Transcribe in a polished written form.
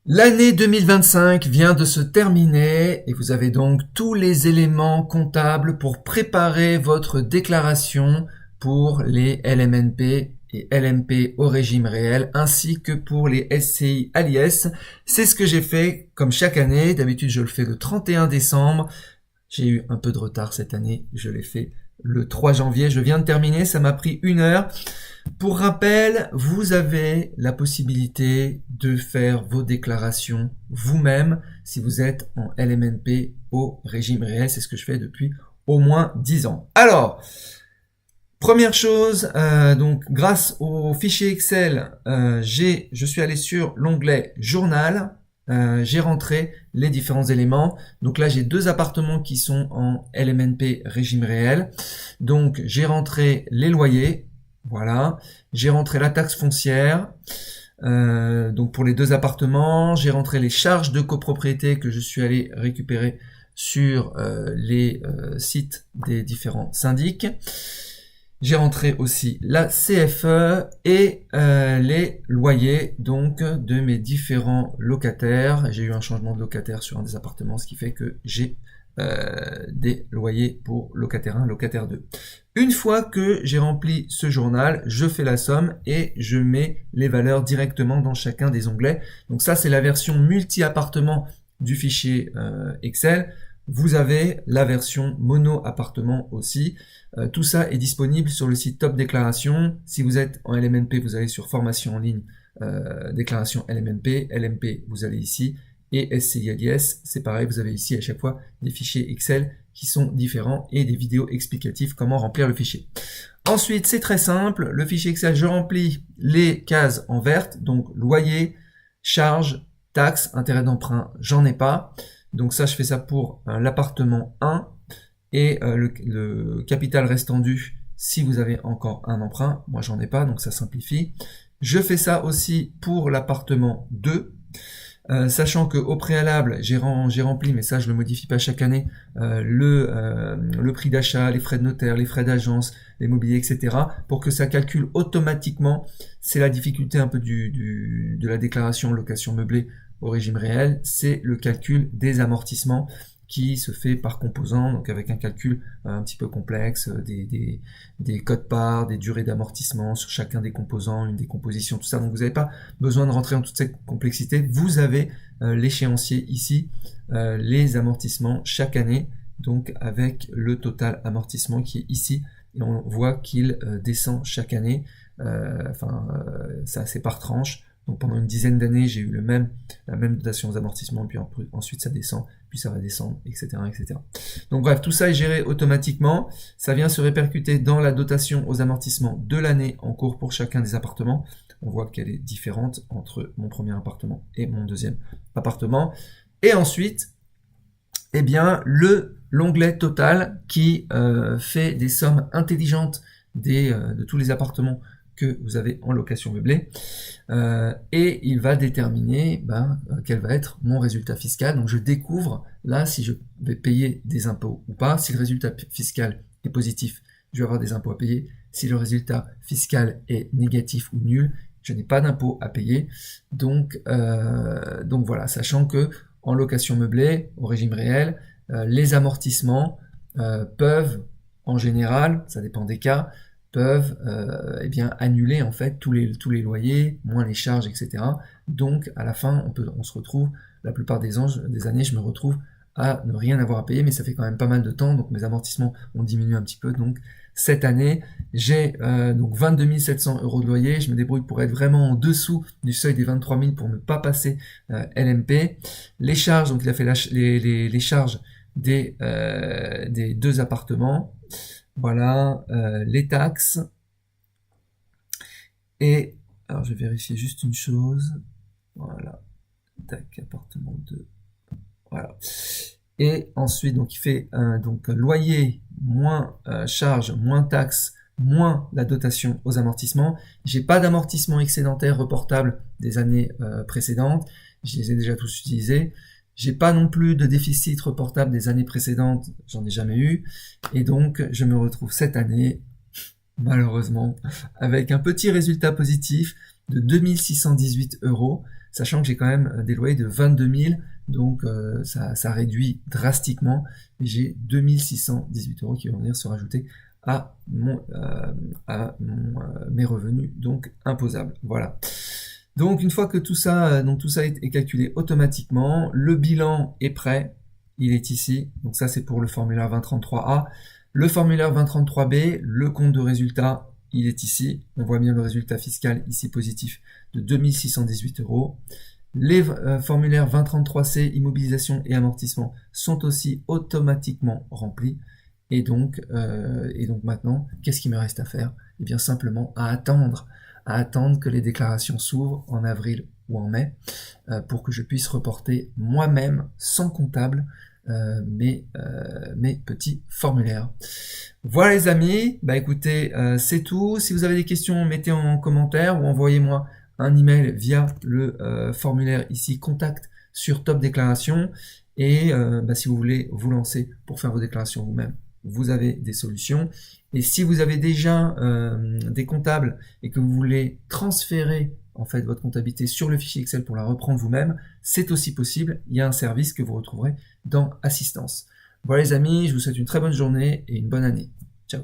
L'année 2025 vient de se terminer et vous avez donc tous les éléments comptables pour préparer votre déclaration pour les LMNP et LMP au régime réel ainsi que pour les SCI à l'IS. C'est ce que j'ai fait comme chaque année. D'habitude, je le fais le 31 décembre. J'ai eu un peu de retard cette année. Je l'ai fait le 3 janvier. Je viens de terminer. Ça m'a pris 1 heure. Pour rappel, vous avez la possibilité de faire vos déclarations vous-même si vous êtes en LMNP au régime réel. C'est ce que je fais depuis au moins 10 ans. Alors, première chose, donc grâce au fichier Excel, je suis allé sur l'onglet Journal. J'ai rentré les différents éléments. Donc là, j'ai 2 appartements qui sont en LMNP régime réel. Donc, j'ai rentré les loyers. Voilà, j'ai rentré la taxe foncière, donc pour les 2 appartements, j'ai rentré les charges de copropriété que je suis allé récupérer sur les sites des différents syndics. J'ai rentré aussi la CFE et les loyers donc de mes différents locataires. J'ai eu un changement de locataire sur un des appartements, ce qui fait que j'ai des loyers pour locataire 1, locataire 2. Une fois que j'ai rempli ce journal, je fais la somme et je mets les valeurs directement dans chacun des onglets. Donc ça, c'est la version multi-appartement du fichier Excel. Vous avez la version mono-appartement aussi. Tout ça est disponible sur le site Top Déclaration. Si vous êtes en LMNP, vous allez sur Formation en ligne, déclaration LMNP. LMP, vous allez ici. Et SCI-LIS, c'est pareil, vous avez ici à chaque fois des fichiers Excel qui sont différents et des vidéos explicatives comment remplir le fichier. Ensuite, c'est très simple, le fichier Excel, je remplis les cases en verte, donc loyer, charges, taxes, intérêt d'emprunt, j'en ai pas. Donc ça, je fais ça pour l'appartement 1 et le capital restant dû si vous avez encore un emprunt. Moi, j'en ai pas, donc ça simplifie. Je fais ça aussi pour l'appartement 2. Sachant qu'au préalable, j'ai rempli, mais ça je le modifie pas chaque année, le prix d'achat, les frais de notaire, les frais d'agence, les mobiliers, etc. pour que ça calcule automatiquement. C'est la difficulté un peu de la déclaration location meublée au régime réel, c'est le calcul des amortissements qui se fait par composant, donc avec un calcul un petit peu complexe, des codes-parts, des durées d'amortissement sur chacun des composants, une décomposition, tout ça. Donc vous n'avez pas besoin de rentrer dans toute cette complexité. Vous avez l'échéancier ici, les amortissements chaque année, donc avec le total amortissement qui est ici. Et on voit qu'il descend chaque année, ça c'est par tranche. Donc pendant une dizaine d'années, j'ai eu la même dotation aux amortissements, puis ensuite ça descend, puis ça va descendre, etc., etc. Donc bref, tout ça est géré automatiquement. Ça vient se répercuter dans la dotation aux amortissements de l'année en cours pour chacun des appartements. On voit qu'elle est différente entre mon premier appartement et mon deuxième appartement. Et ensuite, eh bien, l'onglet total qui fait des sommes intelligentes de tous les appartements que vous avez en location meublée et il va déterminer quel va être mon résultat fiscal. Donc je découvre là si je vais payer des impôts ou pas. Si le résultat fiscal est positif, je vais avoir des impôts à payer. Si le résultat fiscal est négatif ou nul, je n'ai pas d'impôts à payer. Donc voilà, sachant que en location meublée, au régime réel, les amortissements peuvent, en général, ça dépend des cas, peuvent annuler en fait tous les loyers, moins les charges, etc. Donc à la fin, on se retrouve, la plupart des années, je me retrouve à ne rien avoir à payer, mais ça fait quand même pas mal de temps, donc mes amortissements ont diminué un petit peu. Donc cette année, j'ai donc 22 700 € de loyer. Je me débrouille pour être vraiment en dessous du seuil des 23 000 pour ne pas passer LMP. Les charges, donc il a fait les charges des 2 appartements. Voilà, les taxes. Et, alors je vais vérifier juste une chose. Voilà, tac, appartement 2. Voilà. Et ensuite, donc il fait donc loyer, moins charge, moins taxes, moins la dotation aux amortissements. J'ai pas d'amortissement excédentaire reportable des années précédentes. Je les ai déjà tous utilisés. J'ai pas non plus de déficit reportable des années précédentes, j'en ai jamais eu. Et donc, je me retrouve cette année, malheureusement, avec un petit résultat positif de 2618 €. sachant que j'ai quand même des loyers de 22 000, donc ça réduit drastiquement. J'ai 2618 € qui vont venir se rajouter à mes revenus donc imposables. Voilà. Donc une fois que tout ça est calculé automatiquement, le bilan est prêt, il est ici. Donc ça c'est pour le formulaire 2033A. Le formulaire 2033B, le compte de résultat, il est ici. On voit bien le résultat fiscal ici positif de 2618 €. Les formulaires 2033C, immobilisation et amortissement, sont aussi automatiquement remplis. Et donc maintenant, qu'est-ce qu'il me reste à faire? Eh bien simplement à attendre que les déclarations s'ouvrent en avril ou en mai pour que je puisse reporter moi-même, sans comptable, mes petits formulaires. Voilà les amis, bah écoutez, c'est tout. Si vous avez des questions, mettez en commentaire ou envoyez-moi un email via le formulaire ici, contact sur Top Déclaration. Et si vous voulez vous lancer pour faire vos déclarations vous-même, vous avez des solutions. Et si vous avez déjà des comptables et que vous voulez transférer en fait votre comptabilité sur le fichier Excel pour la reprendre vous-même, c'est aussi possible. Il y a un service que vous retrouverez dans Assistance. Voilà les amis, je vous souhaite une très bonne journée et une bonne année. Ciao.